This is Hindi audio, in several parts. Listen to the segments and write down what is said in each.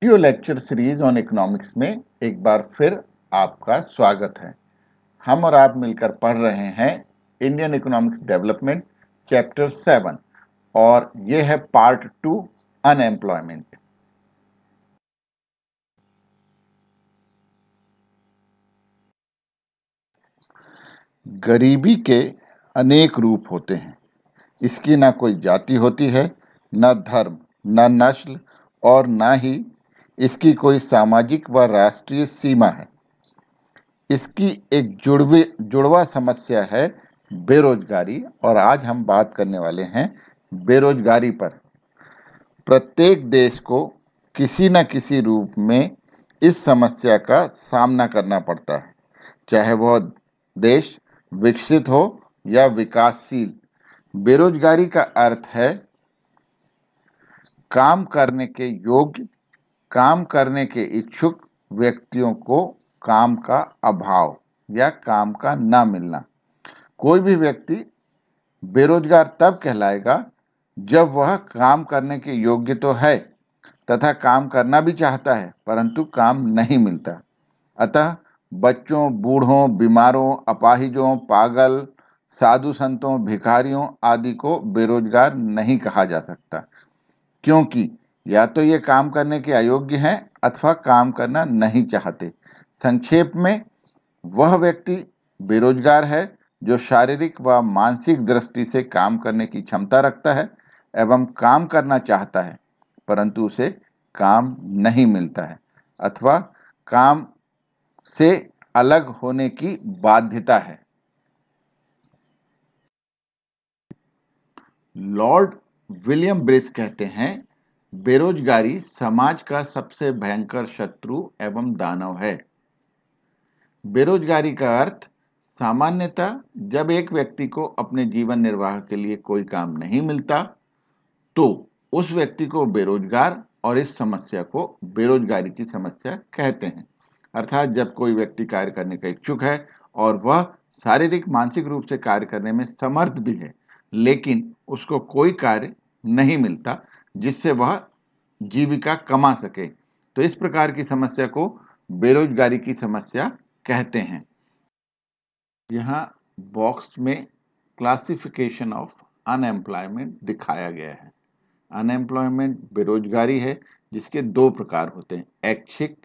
Video lecture series on economics में एक बार फिर आपका स्वागत है। हम और आप मिलकर पढ़ रहे हैं इंडियन इकोनॉमिक्स डेवलपमेंट चैप्टर 7 और ये है पार्ट 2 अनएम्प्लॉयमेंट। गरीबी के अनेक रूप होते हैं। इसकी ना कोई जाति होती है, न धर्म, न नस्ल और न ही इसकी कोई सामाजिक व राष्ट्रीय सीमा है। इसकी एक जुड़वा समस्या है बेरोजगारी, और आज हम बात करने वाले हैं बेरोजगारी पर। प्रत्येक देश को किसी न किसी रूप में इस समस्या का सामना करना पड़ता है, चाहे वह देश विकसित हो या विकासशील। बेरोजगारी का अर्थ है काम करने के योग्य, काम करने के इच्छुक व्यक्तियों को काम का अभाव या काम का ना मिलना। कोई भी व्यक्ति बेरोजगार तब कहलाएगा जब वह काम करने के योग्य तो है तथा काम करना भी चाहता है, परंतु काम नहीं मिलता। अतः बच्चों, बूढ़ों, बीमारों, अपाहिजों, पागल, साधु संतों, भिखारियों आदि को बेरोजगार नहीं कहा जा सकता, क्योंकि या तो ये काम करने के अयोग्य हैं अथवा काम करना नहीं चाहते। संक्षेप में, वह व्यक्ति बेरोजगार है जो शारीरिक व मानसिक दृष्टि से काम करने की क्षमता रखता है एवं काम करना चाहता है, परंतु उसे काम नहीं मिलता है अथवा काम से अलग होने की बाध्यता है। लॉर्ड विलियम ब्रिज कहते हैं, बेरोजगारी समाज का सबसे भयंकर शत्रु एवं दानव है। बेरोजगारी का अर्थ सामान्यतः जब एक व्यक्ति को अपने जीवन निर्वाह के लिए कोई काम नहीं मिलता तो उस व्यक्ति को बेरोजगार और इस समस्या को बेरोजगारी की समस्या कहते हैं। अर्थात जब कोई व्यक्ति कार्य करने का इच्छुक है और वह शारीरिक मानसिक रूप से कार्य करने में समर्थ भी है, लेकिन उसको कोई कार्य नहीं मिलता जिससे वह जीविका कमा सके, तो इस प्रकार की समस्या को बेरोजगारी की समस्या कहते हैं। यहाँ बॉक्स में क्लासिफिकेशन ऑफ अनएम्प्लॉयमेंट दिखाया गया है। अनएम्प्लॉयमेंट बेरोजगारी है जिसके दो प्रकार होते हैं, ऐच्छिक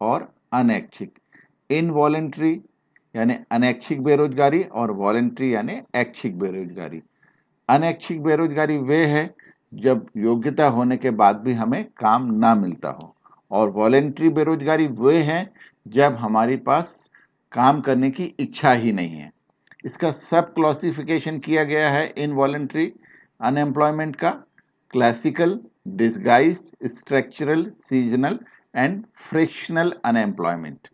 और अनैच्छिक। इनवॉलेंट्री यानी अनैच्छिक बेरोजगारी और वॉलेंट्री यानी ऐच्छिक बेरोजगारी। अनैच्छिक बेरोजगारी वे है जब योग्यता होने के बाद भी हमें काम ना मिलता हो, और वॉलेंट्री बेरोजगारी वे हैं जब हमारे पास काम करने की इच्छा ही नहीं है। इसका सब क्लासिफिकेशन किया गया है इनवॉलेंट्री अनएम्प्लॉयमेंट का: classical, disguised, structural, seasonal and frictional unemployment.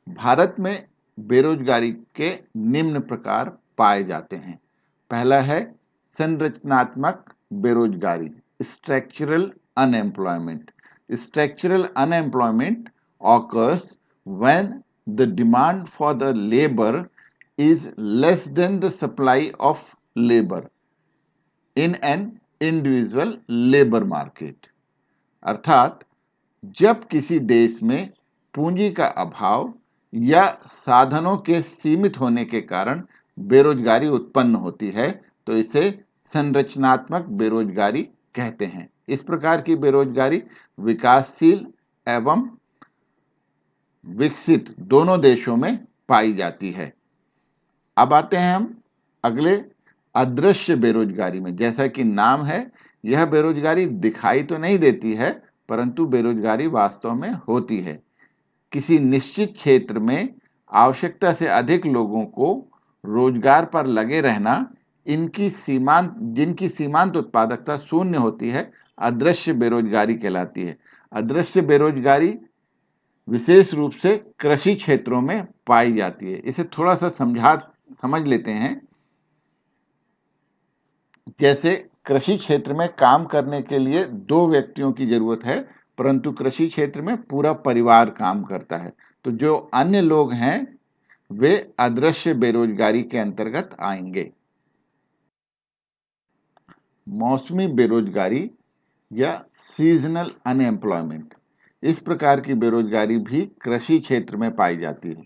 Bharat में बेरोजगारी के निम्न प्रकार पाए जाते हैं। पहला है संरचनात्मक बेरोजगारी, structural unemployment. Structural unemployment occurs when the demand for the labor is less than the supply of labor in an individual labor market। अर्थात जब किसी देश में पूंजी का अभाव या साधनों के सीमित होने के कारण बेरोजगारी उत्पन्न होती है तो इसे संरचनात्मक बेरोजगारी कहते हैं। इस प्रकार की बेरोजगारी विकासशील एवं विकसित दोनों देशों में पाई जाती है। अब आते हैं हम अगले अदृश्य बेरोजगारी में। जैसा कि नाम है, यह बेरोजगारी दिखाई तो नहीं देती है, परंतु बेरोजगारी वास्तव में होती है। किसी निश्चित क्षेत्र में आवश्यकता से अधिक लोगों को रोजगार पर लगे रहना, जिनकी सीमांत उत्पादकता शून्य होती है, अदृश्य बेरोजगारी कहलाती है। अदृश्य बेरोजगारी विशेष रूप से कृषि क्षेत्रों में पाई जाती है। इसे थोड़ा सा समझ लेते हैं। जैसे कृषि क्षेत्र में काम करने के लिए दो व्यक्तियों की जरूरत है, परंतु कृषि क्षेत्र में पूरा परिवार काम करता है, तो जो अन्य लोग हैं वे अदृश्य बेरोजगारी के अंतर्गत आएंगे। मौसमी बेरोजगारी या सीजनल अनएम्प्लॉयमेंट। इस प्रकार की बेरोजगारी भी कृषि क्षेत्र में पाई जाती है,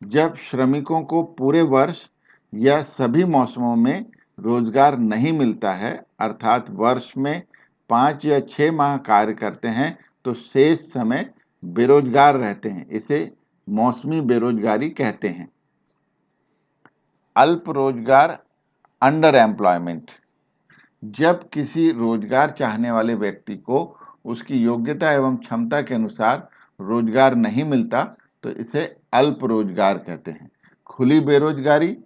जब श्रमिकों को पूरे वर्ष या सभी मौसमों में रोजगार नहीं मिलता है, अर्थात वर्ष में 5 या 6 माह कार्य करते हैं तो शेष समय बेरोजगार रहते हैं। इसे मौसमी बेरोजगारी कहते हैं। अल्प रोजगार अंडर एम्प्लॉयमेंट, जब किसी रोजगार चाहने वाले व्यक्ति को उसकी योग्यता एवं क्षमता के अनुसार रोजगार नहीं मिलता तो इसे अल्प रोजगार कहते हैं। खुली बेरोजगारी,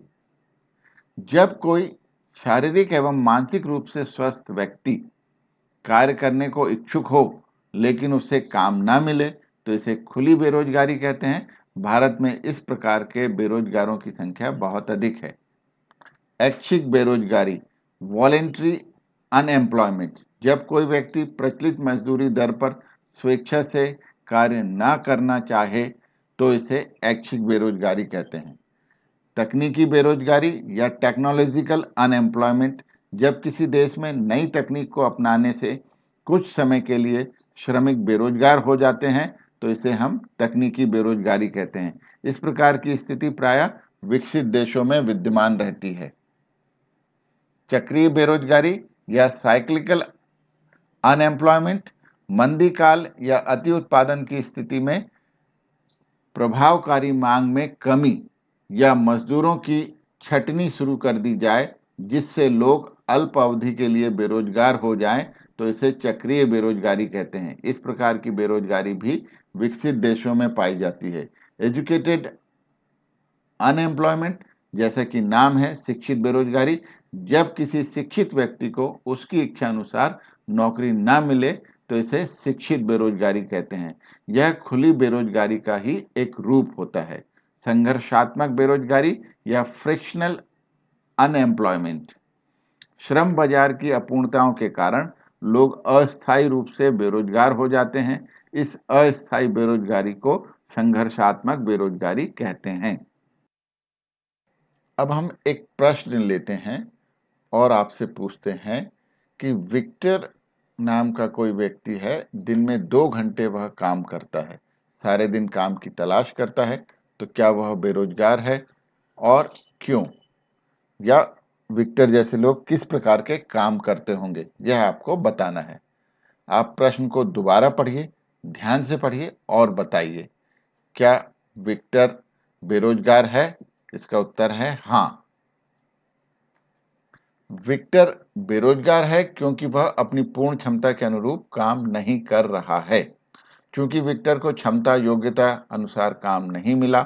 जब कोई शारीरिक एवं मानसिक रूप से स्वस्थ व्यक्ति कार्य करने को इच्छुक हो लेकिन उसे काम ना मिले तो इसे खुली बेरोजगारी कहते हैं। भारत में इस प्रकार के बेरोजगारों की संख्या बहुत अधिक है। ऐच्छिक बेरोजगारी, वॉलेंट्री अनएम्प्लॉयमेंट, जब कोई व्यक्ति प्रचलित मजदूरी दर पर स्वेच्छा से कार्य ना करना चाहे तो इसे ऐच्छिक बेरोजगारी कहते हैं। तकनीकी बेरोजगारी या टेक्नोलॉजिकल अनएम्प्लॉयमेंट, जब किसी देश में नई तकनीक को अपनाने से कुछ समय के लिए श्रमिक बेरोजगार हो जाते हैं तो इसे हम तकनीकी बेरोजगारी कहते हैं। इस प्रकार की स्थिति प्रायः विकसित देशों में विद्यमान रहती है। चक्रीय बेरोजगारी या साइक्लिकल अनएम्प्लॉयमेंट, मंदी काल या अति उत्पादन की स्थिति में प्रभावकारी मांग में कमी या मजदूरों की छटनी शुरू कर दी जाए जिससे लोग अल्प अवधि के लिए बेरोजगार हो जाएं तो इसे चक्रीय बेरोजगारी कहते हैं। इस प्रकार की बेरोजगारी भी विकसित देशों में पाई जाती है। एजुकेटेड अनएम्प्लॉयमेंट, जैसा कि नाम है शिक्षित बेरोजगारी, जब किसी शिक्षित व्यक्ति को उसकी इच्छा अनुसार नौकरी ना मिले तो इसे शिक्षित बेरोजगारी कहते हैं। यह खुली बेरोजगारी का ही एक रूप होता है। संघर्षात्मक बेरोजगारी या फ्रिक्शनल अनएम्प्लॉयमेंट, श्रम बाजार की अपूर्णताओं के कारण लोग अस्थायी रूप से बेरोजगार हो जाते हैं। इस अस्थायी बेरोजगारी को संघर्षात्मक बेरोजगारी कहते हैं। अब हम एक प्रश्न लेते हैं और आपसे पूछते हैं कि विक्टर नाम का कोई व्यक्ति है, दिन में 2 घंटे वह काम करता है, सारे दिन काम की तलाश करता है, तो क्या वह बेरोजगार है और क्यों? या विक्टर जैसे लोग किस प्रकार के काम करते होंगे, यह आपको बताना है। आप प्रश्न को दोबारा पढ़िए, ध्यान से पढ़िए और बताइए, क्या विक्टर बेरोजगार है? इसका उत्तर है हाँ। विक्टर बेरोजगार है क्योंकि वह अपनी पूर्ण क्षमता के अनुरूप काम नहीं कर रहा है। क्योंकि विक्टर को क्षमता योग्यता अनुसार काम नहीं मिला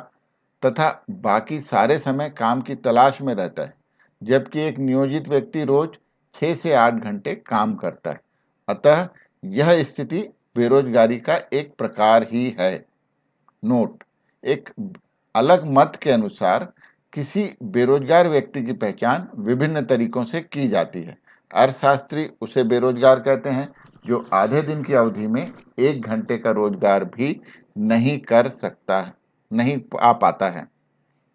तथा बाकी सारे समय काम की तलाश में रहता है, जबकि एक नियोजित व्यक्ति रोज 6 से 8 घंटे काम करता है। अतः यह स्थिति बेरोजगारी का एक प्रकार ही है। नोट: एक अलग मत के अनुसार किसी बेरोजगार व्यक्ति की पहचान विभिन्न तरीकों से की जाती है। अर्थशास्त्री उसे बेरोजगार कहते हैं जो आधे दिन की अवधि में 1 घंटे का रोजगार भी नहीं कर सकता है, नहीं आ पाता है।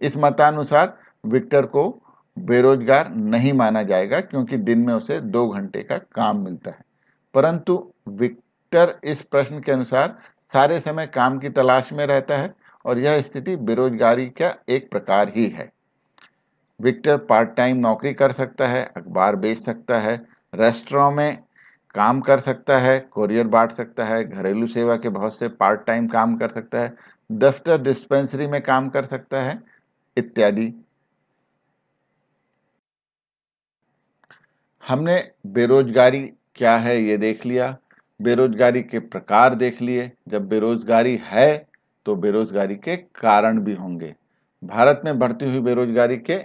इस मतानुसार विक्टर को बेरोजगार नहीं माना जाएगा क्योंकि दिन में उसे 2 घंटे का काम मिलता है। परंतु विक्टर इस प्रश्न के अनुसार सारे समय काम की तलाश में रहता है और यह स्थिति बेरोजगारी का एक प्रकार ही है। विक्टर पार्ट टाइम नौकरी कर सकता है, अखबार बेच सकता है, रेस्टोरेंट में काम कर सकता है, कोरियर बांट सकता है, घरेलू सेवा के बहुत से पार्ट टाइम काम कर सकता है, दफ्तर डिस्पेंसरी में काम कर सकता है इत्यादि। हमने बेरोजगारी क्या है ये देख लिया, बेरोजगारी के प्रकार देख लिए। जब बेरोजगारी है तो बेरोजगारी के कारण भी होंगे। भारत में बढ़ती हुई बेरोजगारी के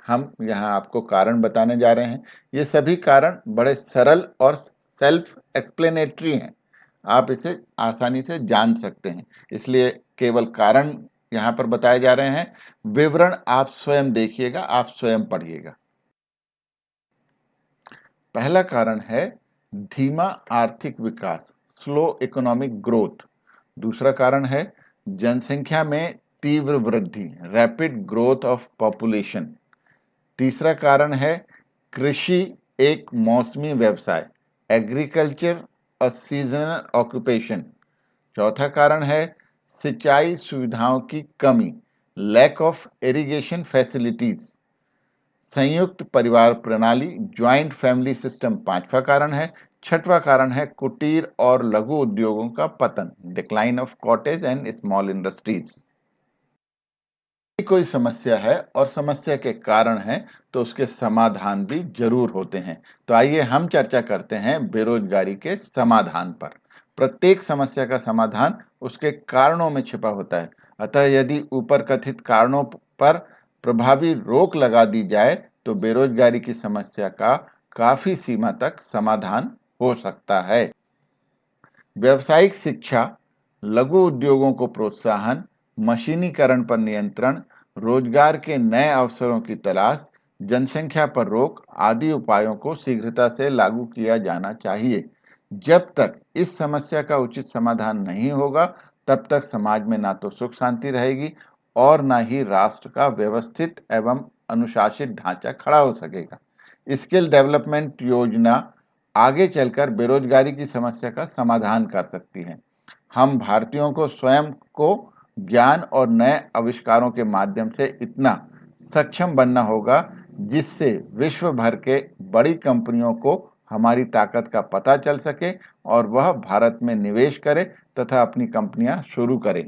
हम यहाँ आपको कारण बताने जा रहे हैं। ये सभी कारण बड़े सरल और सेल्फ एक्सप्लेनेटरी हैं, आप इसे आसानी से जान सकते हैं, इसलिए केवल कारण यहाँ पर बताए जा रहे हैं। विवरण आप स्वयं देखिएगा, आप स्वयं पढ़िएगा। पहला कारण है धीमा आर्थिक विकास, स्लो इकोनॉमिक ग्रोथ। दूसरा कारण है जनसंख्या में तीव्र वृद्धि, रैपिड ग्रोथ ऑफ पॉपुलेशन। तीसरा कारण है कृषि एक मौसमी व्यवसाय, एग्रीकल्चर अ सीजनल ऑक्यूपेशन। चौथा कारण है सिंचाई सुविधाओं की कमी, लैक ऑफ इरिगेशन फैसिलिटीज। संयुक्त परिवार प्रणाली, ज्वाइंट फैमिली सिस्टम पांचवा कारण है। छठवां कारण है कुटीर और लघु उद्योगों का पतन, decline of cottage and small industries. कोई समस्या है और समस्या के कारण हैं तो उसके समाधान भी जरूर होते हैं। तो आइए हम चर्चा करते हैं बेरोजगारी के समाधान पर। प्रत्येक समस्या का समाधान उसके कारणों में छिपा होता है। अतः यदि ऊपर कथित कारणों पर प्रभावी रोक लगा दी जाए तो बेरोजगारी की समस्या का काफी सीमा तक समाधान हो सकता है। व्यावसायिक शिक्षा, लघु उद्योगों को प्रोत्साहन, मशीनीकरण पर नियंत्रण, रोजगार के नए अवसरों की तलाश, जनसंख्या पर रोक आदि उपायों को शीघ्रता से लागू किया जाना चाहिए। जब तक इस समस्या का उचित समाधान नहीं होगा तब तक समाज में ना तो सुख शांति रहेगी और ना ही राष्ट्र का व्यवस्थित एवं अनुशासित ढांचा खड़ा हो सकेगा। स्किल डेवलपमेंट योजना आगे चलकर बेरोजगारी की समस्या का समाधान कर सकती है। हम भारतीयों को स्वयं को ज्ञान और नए आविष्कारों के माध्यम से इतना सक्षम बनना होगा जिससे विश्व भर के बड़ी कंपनियों को हमारी ताकत का पता चल सके और वह भारत में निवेश करे तथा अपनी कंपनियां शुरू करें।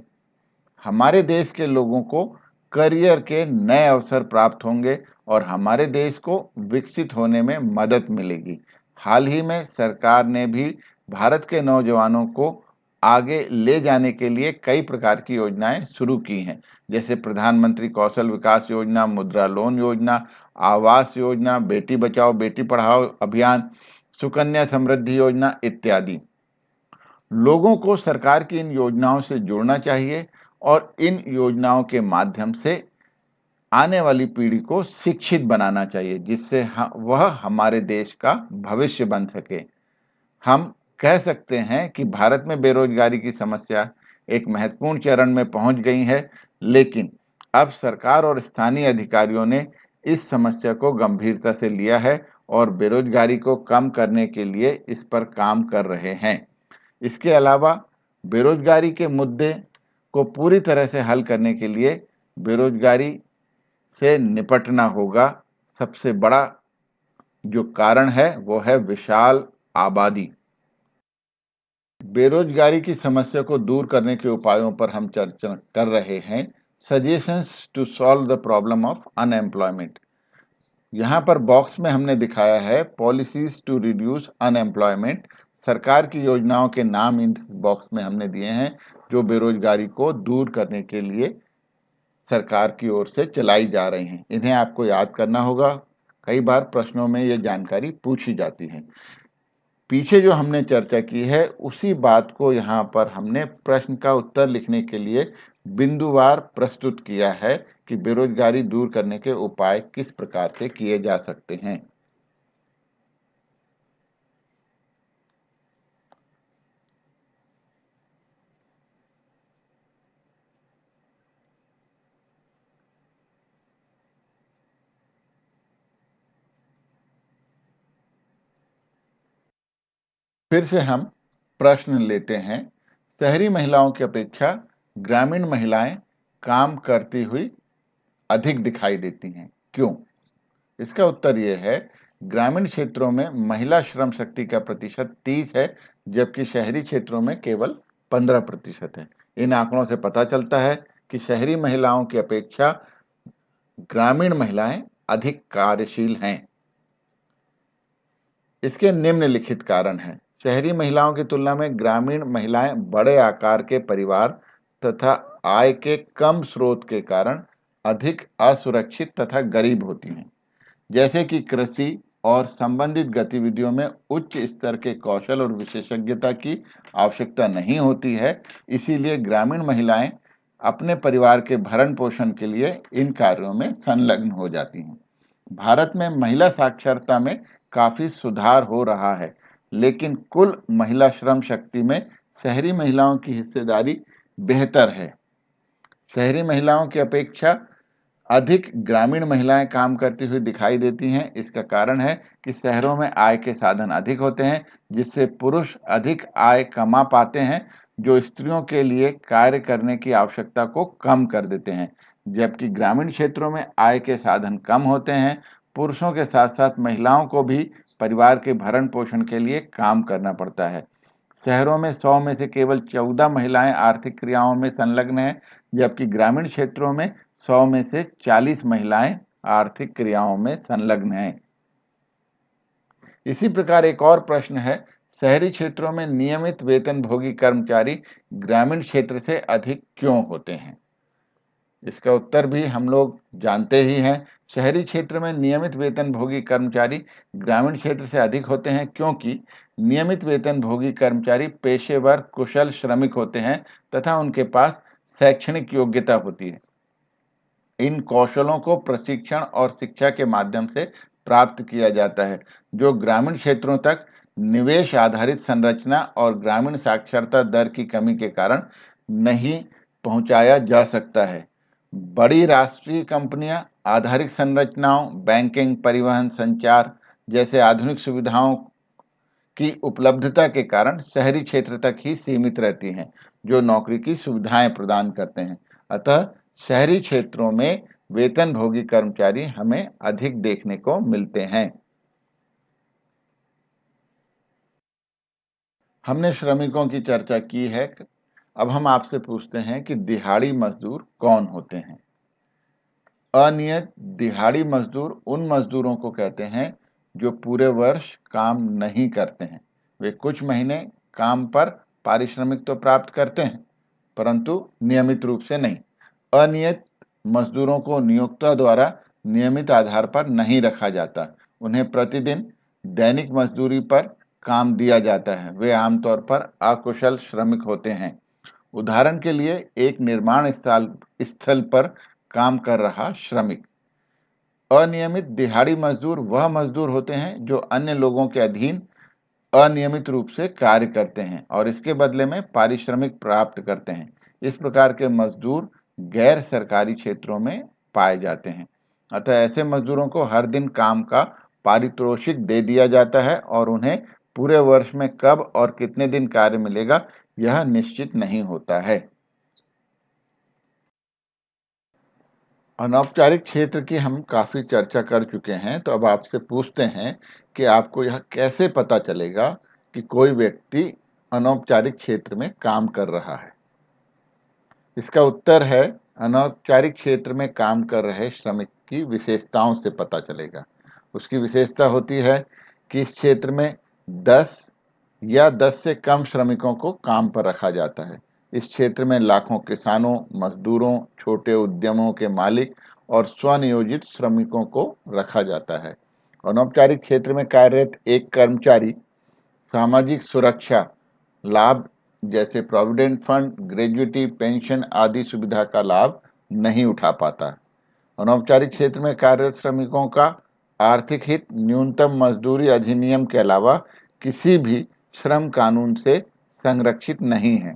हमारे देश के लोगों को करियर के नए अवसर प्राप्त होंगे और हमारे देश को विकसित होने में मदद मिलेगी। हाल ही में सरकार ने भी भारत के नौजवानों को आगे ले जाने के लिए कई प्रकार की योजनाएं शुरू की हैं, जैसे प्रधानमंत्री कौशल विकास योजना, मुद्रा लोन योजना, आवास योजना, बेटी बचाओ बेटी पढ़ाओ अभियान, सुकन्या समृद्धि योजना इत्यादि। लोगों को सरकार की इन योजनाओं से जुड़ना चाहिए और इन योजनाओं के माध्यम से आने वाली पीढ़ी को शिक्षित बनाना चाहिए जिससे वह हमारे देश का भविष्य बन सके। हम कह सकते हैं कि भारत में बेरोजगारी की समस्या एक महत्वपूर्ण चरण में पहुंच गई है, लेकिन अब सरकार और स्थानीय अधिकारियों ने इस समस्या को गंभीरता से लिया है और बेरोजगारी को कम करने के लिए इस पर काम कर रहे हैं। इसके अलावा बेरोजगारी के मुद्दे को पूरी तरह से हल करने के लिए बेरोजगारी से निपटना होगा। सबसे बड़ा जो कारण है वो है विशाल आबादी। बेरोजगारी की समस्या को दूर करने के उपायों पर हम चर्चा कर रहे हैं। Suggestions to solve the problem of unemployment. यहाँ पर बॉक्स में हमने दिखाया है पॉलिसीज टू रिड्यूस अनएम्प्लॉयमेंट। सरकार की योजनाओं के नाम इन बॉक्स में हमने दिए हैं जो बेरोजगारी को दूर करने के लिए सरकार की ओर से चलाई जा रही हैं। इन्हें आपको याद करना होगा। कई बार प्रश्नों में ये जानकारी पूछी जाती है। पीछे जो हमने चर्चा की है उसी बात को यहाँ पर हमने प्रश्न का उत्तर लिखने के लिए बिंदुवार प्रस्तुत किया है कि बेरोजगारी दूर करने के उपाय किस प्रकार से किए जा सकते हैं। फिर से हम प्रश्न लेते हैं। शहरी महिलाओं की अपेक्षा ग्रामीण महिलाएं काम करती हुई अधिक दिखाई देती हैं, क्यों? इसका उत्तर यह है, ग्रामीण क्षेत्रों में महिला श्रम शक्ति का प्रतिशत 30 है जबकि शहरी क्षेत्रों में केवल 15% है। इन आंकड़ों से पता चलता है कि शहरी महिलाओं की अपेक्षा ग्रामीण महिलाएं अधिक कार्यशील हैं। इसके निम्नलिखित कारण हैं। शहरी महिलाओं की तुलना में ग्रामीण महिलाएं बड़े आकार के परिवार तथा आय के कम स्रोत के कारण अधिक असुरक्षित तथा गरीब होती हैं। जैसे कि कृषि और संबंधित गतिविधियों में उच्च स्तर के कौशल और विशेषज्ञता की आवश्यकता नहीं होती है, इसीलिए ग्रामीण महिलाएं अपने परिवार के भरण पोषण के लिए इन कार्यों में संलग्न हो जाती हैं। भारत में महिला साक्षरता में काफी सुधार हो रहा है, लेकिन कुल महिला श्रम शक्ति में शहरी महिलाओं की हिस्सेदारी बेहतर है। शहरी महिलाओं की अपेक्षा अधिक ग्रामीण महिलाएं काम करती हुई दिखाई देती हैं। इसका कारण है कि शहरों में आय के साधन अधिक होते हैं, जिससे पुरुष अधिक आय कमा पाते हैं, जो स्त्रियों के लिए कार्य करने की आवश्यकता को कम कर देते हैं। जबकि ग्रामीण क्षेत्रों में आय के साधन कम होते हैं, पुरुषों के साथ साथ महिलाओं को भी परिवार के भरण पोषण के लिए काम करना पड़ता है। शहरों में 100 में से केवल 14 महिलाएं आर्थिक क्रियाओं में संलग्न हैं, जबकि ग्रामीण क्षेत्रों में 100 में से 40 महिलाएं आर्थिक क्रियाओं में संलग्न हैं। इसी प्रकार एक और प्रश्न है, शहरी क्षेत्रों में नियमित वेतनभोगी कर्मचारी ग्रामीण क्षेत्र से अधिक क्यों होते हैं? इसका उत्तर भी हम लोग जानते ही हैं। शहरी क्षेत्र में नियमित वेतनभोगी कर्मचारी ग्रामीण क्षेत्र से अधिक होते हैं, क्योंकि नियमित वेतनभोगी कर्मचारी पेशेवर कुशल श्रमिक होते हैं तथा उनके पास शैक्षणिक योग्यता होती है। इन कौशलों को प्रशिक्षण और शिक्षा के माध्यम से प्राप्त किया जाता है, जो ग्रामीण क्षेत्रों तक निवेश आधारित संरचना और ग्रामीण साक्षरता दर की कमी के कारण नहीं पहुंचाया जा सकता है। बड़ी राष्ट्रीय कंपनियां आधारिक संरचनाओं, बैंकिंग, परिवहन, संचार जैसे आधुनिक सुविधाओं की उपलब्धता के कारण शहरी क्षेत्र तक ही सीमित रहती हैं, जो नौकरी की सुविधाएं प्रदान करते हैं। अतः शहरी क्षेत्रों में वेतनभोगी कर्मचारी हमें अधिक देखने को मिलते हैं। हमने श्रमिकों की चर्चा की है। अब हम आपसे पूछते हैं कि दिहाड़ी मजदूर कौन होते हैं? अनियत दिहाड़ी मजदूर उन मजदूरों को कहते हैं जो पूरे वर्ष काम नहीं करते हैं। वे कुछ महीने काम पर पारिश्रमिक तो प्राप्त करते हैं, परंतु नियमित रूप से नहीं। अनियत मजदूरों को नियोक्ता द्वारा नियमित आधार पर नहीं रखा जाता। उन्हें प्रतिदिन दैनिक मजदूरी पर काम दिया जाता है। वे आमतौर पर अकुशल श्रमिक होते हैं। उदाहरण के लिए एक निर्माण स्थल पर काम कर रहा श्रमिक। अनियमित दिहाड़ी मजदूर वह मजदूर होते हैं जो अन्य लोगों के अधीन अनियमित रूप से कार्य करते हैं और इसके बदले में पारिश्रमिक प्राप्त करते हैं। इस प्रकार के मजदूर गैर सरकारी क्षेत्रों में पाए जाते हैं। अतः ऐसे मजदूरों को हर दिन काम का पारितोषिक दे दिया जाता है और उन्हें पूरे वर्ष में कब और कितने दिन कार्य मिलेगा, यह निश्चित नहीं होता है। अनौपचारिक क्षेत्र की हम काफ़ी चर्चा कर चुके हैं, तो अब आपसे पूछते हैं कि आपको यह कैसे पता चलेगा कि कोई व्यक्ति अनौपचारिक क्षेत्र में काम कर रहा है? इसका उत्तर है, अनौपचारिक क्षेत्र में काम कर रहे श्रमिक की विशेषताओं से पता चलेगा। उसकी विशेषता होती है कि इस क्षेत्र में 10 या 10 से कम श्रमिकों को काम पर रखा जाता है। इस क्षेत्र में लाखों किसानों, मजदूरों, छोटे उद्यमों के मालिक और स्वनियोजित श्रमिकों को रखा जाता है। अनौपचारिक क्षेत्र में कार्यरत एक कर्मचारी सामाजिक सुरक्षा लाभ जैसे प्रोविडेंट फंड, ग्रेजुइटी, पेंशन आदि सुविधा का लाभ नहीं उठा पाता। अनौपचारिक क्षेत्र में कार्यरत श्रमिकों का आर्थिक हित न्यूनतम मजदूरी अधिनियम के अलावा किसी भी श्रम कानून से संरक्षित नहीं है।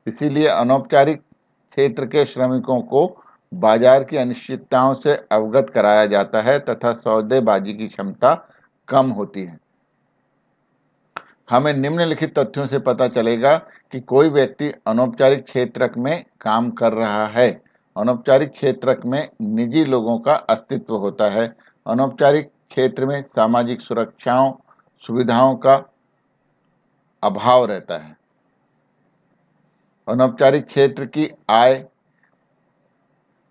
इसीलिए अनौपचारिक क्षेत्र के श्रमिकों को बाजार की अनिश्चितताओं से अवगत कराया जाता है तथा सौदेबाजी की क्षमता कम होती है। हमें निम्नलिखित तथ्यों से पता चलेगा कि कोई व्यक्ति अनौपचारिक क्षेत्र में काम कर रहा है। अनौपचारिक क्षेत्र में निजी लोगों का अस्तित्व होता है। अनौपचारिक क्षेत्र में सामाजिक सुविधाओं का अभाव रहता है। अनौपचारिक क्षेत्र की आय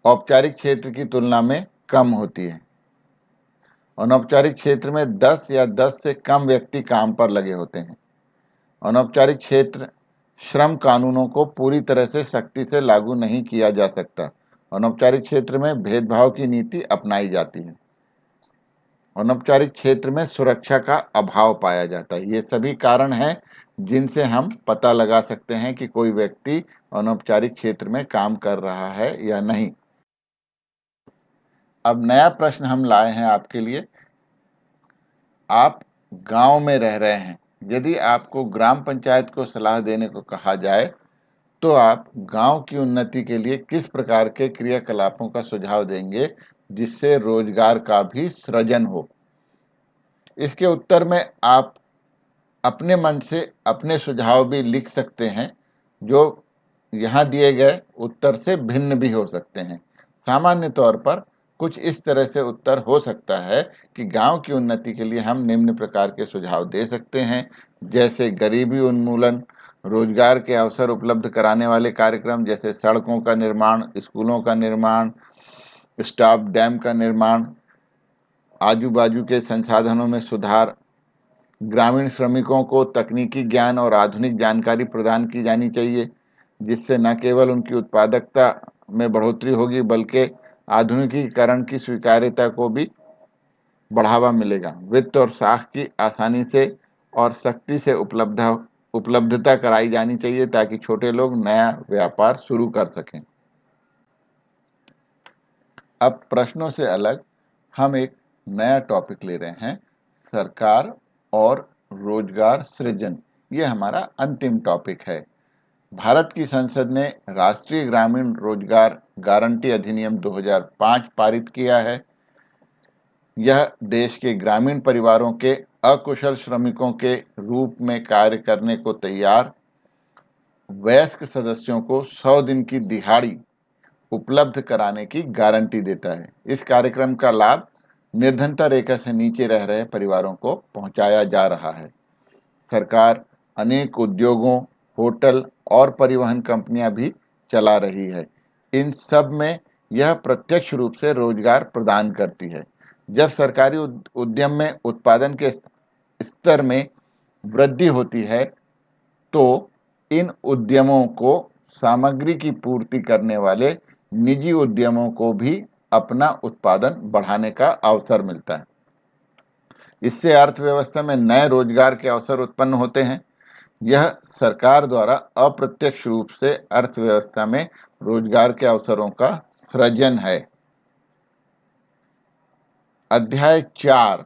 औपचारिक क्षेत्र की तुलना में कम होती है। अनौपचारिक क्षेत्र में 10 या 10 से कम व्यक्ति काम पर लगे होते हैं। अनौपचारिक क्षेत्र श्रम कानूनों को पूरी तरह से सख्ती से लागू नहीं किया जा सकता। अनौपचारिक क्षेत्र में भेदभाव की नीति अपनाई जाती है। अनौपचारिक क्षेत्र में सुरक्षा का अभाव पाया जाता है। ये सभी कारण हैं जिनसे हम पता लगा सकते हैं कि कोई व्यक्ति अनौपचारिक क्षेत्र में काम कर रहा है या नहीं। अब नया प्रश्न हम लाए हैं आपके लिए। आप गांव में रह रहे हैं। यदि आपको ग्राम पंचायत को सलाह देने को कहा जाए तो आप गांव की उन्नति के लिए किस प्रकार के क्रियाकलापों का सुझाव देंगे जिससे रोजगार का भी सृजन हो? इसके उत्तर में आप अपने मन से अपने सुझाव भी लिख सकते हैं, जो यहाँ दिए गए उत्तर से भिन्न भी हो सकते हैं। सामान्य तौर पर कुछ इस तरह से उत्तर हो सकता है कि गांव की उन्नति के लिए हम निम्न प्रकार के सुझाव दे सकते हैं, जैसे गरीबी उन्मूलन, रोजगार के अवसर उपलब्ध कराने वाले कार्यक्रम जैसे सड़कों का निर्माण, स्कूलों का निर्माण, स्टॉप डैम का निर्माण, आजू बाजू के संसाधनों में सुधार, ग्रामीण श्रमिकों को तकनीकी ज्ञान और आधुनिक जानकारी प्रदान की जानी चाहिए, जिससे न केवल उनकी उत्पादकता में बढ़ोतरी होगी बल्कि आधुनिकीकरण की स्वीकार्यता को भी बढ़ावा मिलेगा। वित्त और साख की आसानी से और सख्ती से उपलब्धता कराई जानी चाहिए ताकि छोटे लोग नया व्यापार शुरू कर सकें। अब प्रश्नों से अलग हम एक नया टॉपिक ले रहे हैं, सरकार और रोजगार सृजन। ये हमारा अंतिम टॉपिक है। भारत की संसद ने राष्ट्रीय ग्रामीण रोजगार गारंटी अधिनियम 2005 पारित किया है। यह देश के ग्रामीण परिवारों के अकुशल श्रमिकों के रूप में कार्य करने को तैयार वयस्क सदस्यों को 100 दिन की दिहाड़ी उपलब्ध कराने की गारंटी देता है। इस कार्यक्रम का लाभ निर्धनता रेखा से नीचे रह रहे परिवारों को पहुंचाया जा रहा है। सरकार अनेक उद्योगों, होटल और परिवहन कंपनियां भी चला रही है। इन सब में यह प्रत्यक्ष रूप से रोजगार प्रदान करती है। जब सरकारी उद्यम में उत्पादन के स्तर में वृद्धि होती है तो इन उद्यमों को सामग्री की पूर्ति करने वाले निजी उद्यमों को भी अपना उत्पादन बढ़ाने का अवसर मिलता है। इससे अर्थव्यवस्था में नए रोजगार के अवसर उत्पन्न होते हैं। यह सरकार द्वारा अप्रत्यक्ष रूप से अर्थव्यवस्था में रोजगार के अवसरों का सृजन है। अध्याय 4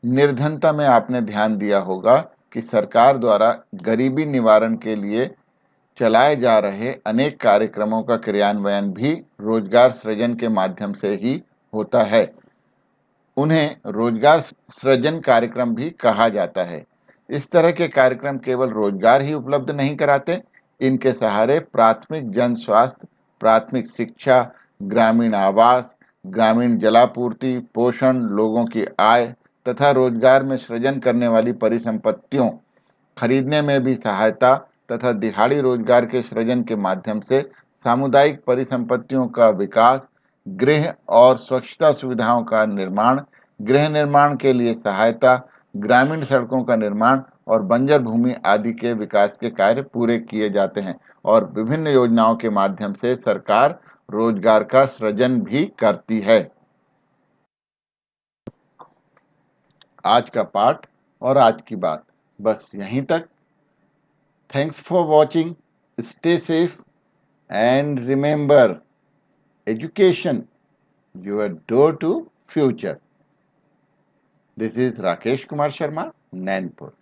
निर्धनता में आपने ध्यान दिया होगा कि सरकार द्वारा गरीबी निवारण के लिए चलाए जा रहे अनेक कार्यक्रमों का क्रियान्वयन भी रोजगार सृजन के माध्यम से ही होता है। उन्हें रोजगार सृजन कार्यक्रम भी कहा जाता है। इस तरह के कार्यक्रम केवल रोजगार ही उपलब्ध नहीं कराते, इनके सहारे प्राथमिक जन स्वास्थ्य, प्राथमिक शिक्षा, ग्रामीण आवास, ग्रामीण जलापूर्ति, पोषण, लोगों की आय तथा रोजगार में सृजन करने वाली परिसंपत्तियों खरीदने में भी सहायता तथा दिहाड़ी रोजगार के सृजन के माध्यम से सामुदायिक परिसंपत्तियों का विकास, गृह और स्वच्छता सुविधाओं का निर्माण, गृह निर्माण के लिए सहायता, ग्रामीण सड़कों का निर्माण और बंजर भूमि आदि के विकास के कार्य पूरे किए जाते हैं और विभिन्न योजनाओं के माध्यम से सरकार रोजगार का सृजन भी करती है। आज का पाठ और आज की बात बस यहीं तक। Thanks for watching. Stay safe and remember, education, your door to future. This is Rakesh Kumar Sharma, Nainpur.